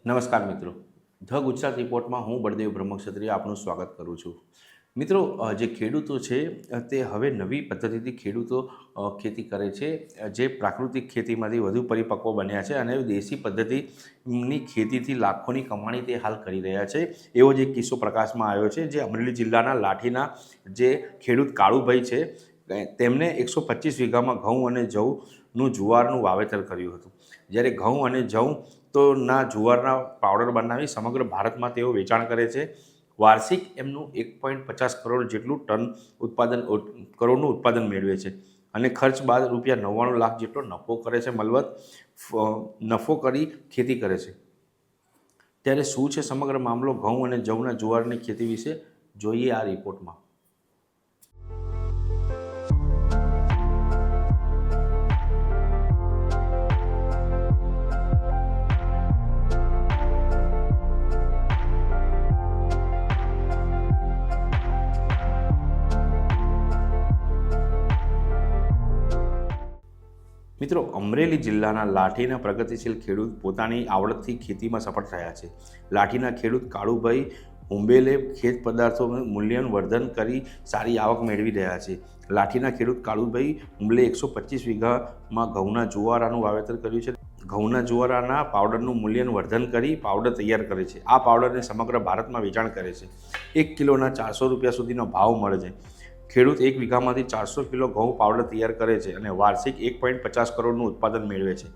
નમસ્કાર મિત્રો, ધ ગુજરાત રિપોર્ટમાં હું બળદેવ બ્રહ્મક્ષત્રિય આપનું સ્વાગત કરું છું. મિત્રો, જે ખેડૂતો છે તે હવે નવી પદ્ધતિથી ખેડૂતો ખેતી કરે છે, જે પ્રાકૃતિક ખેતીમાંથી વધુ પરિપક્વ બન્યા છે અને દેશી પદ્ધતિની ખેતીથી લાખોની કમાણી તે હાલ કરી રહ્યા છે. એવો જ એક કિસ્સો પ્રકાશમાં આવ્યો છે, જે અમરેલી જિલ્લાના લાઠીના જે ખેડૂત કાળુભાઈ છે તેમણે 125 વીઘામાં ઘઉં અને જવનું જુવારનું વાવેતર કર્યું હતું. જ્યારે ઘઉં અને જવ ના જુવારના પાવડર બનાવી સમગ્ર ભારતમાં તેઓ વેચાણ કરે છે. વાર્ષિક એમનું 1.50 કરોડ જેટલું કરોડનું ઉત્પાદન મેળવે છે અને ખર્ચ બાદ ₹99 લાખ જેટલો નફો કરે છે. નફો કરી ખેતી કરે છે. ત્યારે શું છે સમગ્ર મામલો ઘઉં અને જવના જુવારની ખેતી વિશે? જોઈએ આ રિપોર્ટમાં. મિત્રો, અમરેલી જિલ્લાના લાઠીના પ્રગતિશીલ ખેડૂત પોતાની આવડતથી ખેતીમાં સફળ થયા છે. લાઠીના ખેડૂત કાળુભાઈ હુંબેલે ખેત પદાર્થોનું મૂલ્યવર્ધન કરી સારી આવક મેળવી રહ્યા છે. લાઠીના ખેડૂત કાળુભાઈ હુંબલે 125 વીઘામાં ઘઉંના જુવારાનું વાવેતર કર્યું છે. ઘઉંના જુવારાના પાવડરનું મૂલ્યવર્ધન કરી પાવડર તૈયાર કરે છે. આ પાવડરને સમગ્ર ભારતમાં વેચાણ કરે છે. 1 કિલોના ₹400 સુધીનો ભાવ મળે છે. ખેડૂત 1 વીઘામાંથી 400 કિલો ઘઉં પાવડર તૈયાર કરે છે અને વાર્ષિક 1.50 કરોડનું ઉત્પાદન મેળવે છે.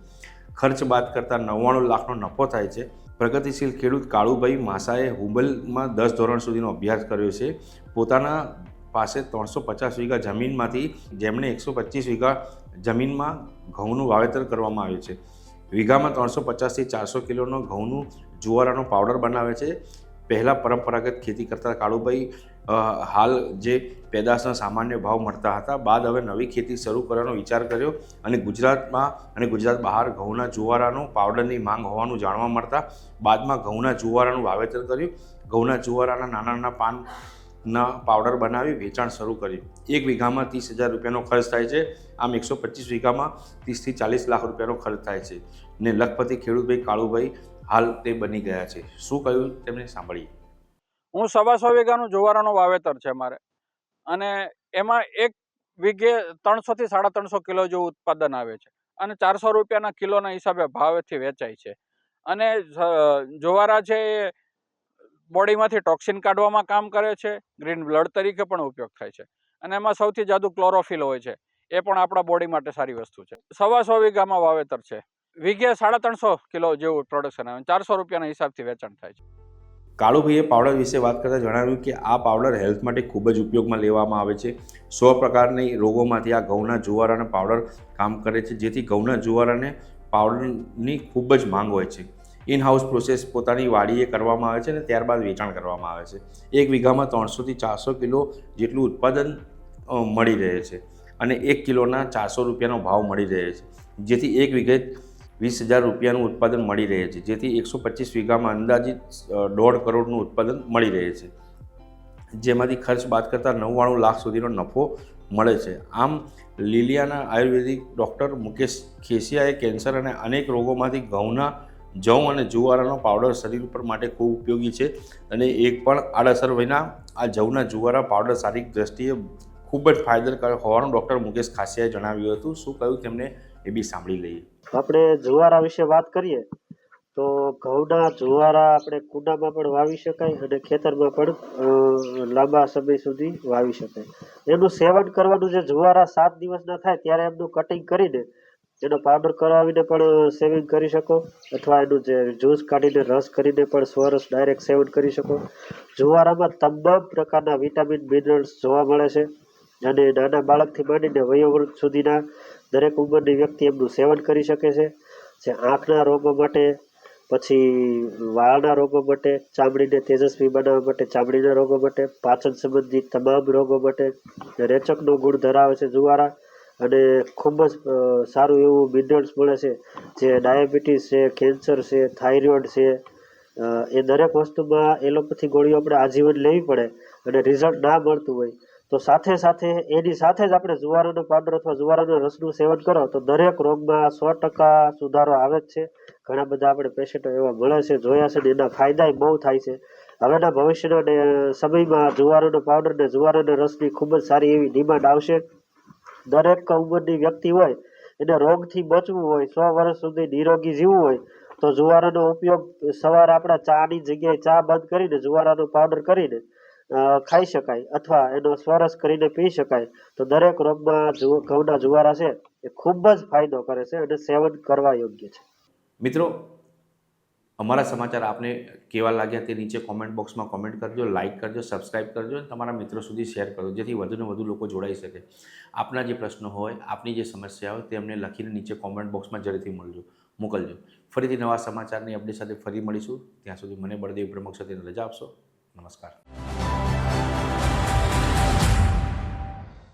ખર્ચ બાદ કરતાં 99 લાખનો નફો થાય છે. પ્રગતિશીલ ખેડૂત કાળુભાઈ માસાએ હુંબલમાં 10 ધોરણ સુધીનો અભ્યાસ કર્યો છે. પોતાના પાસે 350 વીઘા જમીનમાંથી જેમણે 125 વીઘા જમીનમાં ઘઉંનું વાવેતર કરવામાં આવ્યું છે. વીઘામાં 350થી 400 કિલોનો ઘઉંનું જુવારાનો પાવડર બનાવે છે. પહેલાં પરંપરાગત ખેતી કરતા કાળુભાઈ હાલ જે પેદાશના સામાન્ય ભાવ મળતા હતા, બાદ હવે નવી ખેતી શરૂ કરવાનો વિચાર કર્યો અને ગુજરાતમાં અને ગુજરાત બહાર ઘઉંના જુવારાનો પાવડરની માંગ હોવાનું જાણવા મળતા બાદમાં ઘઉંના જુવારાનું વાવેતર કર્યું. ઘઉંના જુવારાના નાના નાના પાનના પાવડર બનાવી વેચાણ શરૂ કર્યું. 1 વીઘામાં ₹30,000નો ખર્ચ થાય છે. આમ 125 વીઘામાં 30થી 40 લાખ રૂપિયાનો ખર્ચ થાય છે ને લખપતિ ખેડૂતભાઈ કાળુભાઈ હાલ તે બની ગયા છે. શું કહ્યું તેમને સાંભળીએ. હું 125 વીઘાનું જુવારાનું વાવેતર છે મારે, અને એમાં 1 વીઘે 300 થી 350 કિલો જેવું ઉત્પાદન આવે છે અને ₹400 કિલોના હિસાબે ભાવેથી વેચાય છે. અને જુવારા છે એ બોડીમાંથી ટોક્સિન કાઢવામાં કામ કરે છે, ગ્રીન બ્લડ તરીકે પણ ઉપયોગ થાય છે અને એમાં સૌથી જાદુ ક્લોરોફિલ હોય છે, એ પણ આપણા બોડી માટે સારી વસ્તુ છે. 125 વીઘામાં વાવેતર છે. વીઘે 350 કિલો જેવું પ્રોડક્શન આવે, ₹400ના હિસાબથી વેચાણ થાય છે. કાળુભાઈએ પાવડર વિશે વાત કરતાં જણાવ્યું કે આ પાવડર હેલ્થ માટે ખૂબ જ ઉપયોગમાં લેવામાં આવે છે. 100 પ્રકારની રોગોમાંથી આ ઘઉંના જુવારાના પાવડર કામ કરે છે, જેથી ઘઉંના જુવારાને પાવડરની ખૂબ જ માંગ હોય છે. ઇન હાઉસ પ્રોસેસ પોતાની વાડીએ કરવામાં આવે છે અને ત્યારબાદ વેચાણ કરવામાં આવે છે. 1 વીઘામાં 300થી 400 કિલો જેટલું ઉત્પાદન મળી રહે છે અને 1 કિલોના ₹400નો ભાવ મળી રહે છે, જેથી 1 વીઘે ₹20,000નું ઉત્પાદન મળી રહે છે, જેથી 125 વીઘામાં અંદાજિત 1.5 કરોડનું ઉત્પાદન મળી રહે છે, જેમાંથી ખર્ચ બાદ કરતાં 99 લાખ સુધીનો નફો મળે છે. આમ લીલિયાના આયુર્વેદિક ડૉક્ટર મુકેશ ખેસિયાએ કેન્સર અને અનેક રોગોમાંથી ઘઉંના જવ અને જુવારાનો પાવડર શરીર પર માટે ખૂબ ઉપયોગી છે અને એક પણ આડઅસર વિના આ જવના જુવારા પાવડર શારીરિક દ્રષ્ટિએ ખૂબ જ ફાયદાકારક હોવાનું ડૉક્ટર મુકેશ ખાસિયાએ જણાવ્યું હતું. શું કહ્યું તેમને એ બી સાંભળી લઈએ. આપણે જુવારા વિશે વાત કરીએ તો ઘઉંના જુવારા આપણે કુંડામાં પણ વાવી શકાય અને ખેતરમાં પણ લાંબા સમય સુધી વાવી શકાય. એનું સેવન કરવાનું, જે જુવારા 7 દિવસના થાય ત્યારે એમનું કટિંગ કરીને એનો પાવડર કરાવીને પણ સેવિંગ કરી શકો, અથવા એનું જે જ્યુસ કાઢીને રસ કરીને પણ સ્વરસ ડાયરેક્ટ સેવન કરી શકો. જુવારામાં તમામ પ્રકારના વિટામિન મિનરલ્સ જોવા મળે છે અને નાના બાળકથી માંડીને વયોવૃદ્ધ સુધીના દરેક ઉંમરની વ્યક્તિ એમનું સેવન કરી શકે છે. જે આંખના રોગો માટે, પછી વાળના રોગો માટે, ચામડીને તેજસ્વી બનાવવા માટે, ચામડીના રોગો માટે, પાચન સંબંધી તમામ રોગો માટે રેચકનો ગુણ ધરાવે છે જુવારા, અને ખૂબ જ સારું એવું મિનરલ્સ મળે છે. જે ડાયાબિટીસ છે, કેન્સર છે, થાઇરોઇડ છે, એ દરેક વસ્તુમાં એલોપેથી ગોળીઓ આપણે આજીવન લેવી પડે અને રિઝલ્ટ ના મળતું હોય તો સાથે સાથે એની સાથે જ આપણે જુવારાનો પાવડર અથવા જુવારાના રસનું સેવન કરો તો દરેક રોગમાં 100% સુધારો આવે જ છે. ઘણા બધા આપણે પેશન્ટો એવા મળે છે, જોયા છે ને એના ફાયદા બહુ થાય છે. હવેના ભવિષ્યના સમયમાં જુવારાનો પાવડર ને જુવારાના રસની ખૂબ જ સારી એવી ડિમાન્ડ આવશે. દરેક ઉંમરની વ્યક્તિ હોય એને રોગથી બચવું હોય, 100 વર્ષ સુધી નિરોગી જીવવું હોય તો જુવારાનો ઉપયોગ સવારે આપણા ચાની જગ્યાએ ચા બંધ કરીને જુવારાનો પાવડર કરીને ખાઈ શકાય અથવા એનો સ્વરસ કરીને પી શકાય. તો દરેક રોગમાં ઘઉંના જુવારા છે એ ખૂબ જ ફાયદો કરે છે અને સેવન કરવા યોગ્ય છે. મિત્રો, અમારા સમાચાર આપને કેવા લાગ્યા તે નીચે કોમેન્ટ બોક્સમાં કોમેન્ટ કરજો, લાઇક કરજો, સબસ્ક્રાઇબ કરજો અને તમારા મિત્રો સુધી શેર કરજો, જેથી વધુને વધુ લોકો જોડાઈ શકે. આપના જે પ્રશ્નો હોય, આપની જે સમસ્યા હોય તે અમને લખીને નીચે કોમેન્ટ બોક્સમાં જરૂરથી મોકલજો. ફરીથી નવા સમાચારની અપડેટ સાથે ફરી મળીશું. ત્યાં સુધી મને બળદેવ પ્રમુખ સાથે રજા આપશો. નમસ્કાર.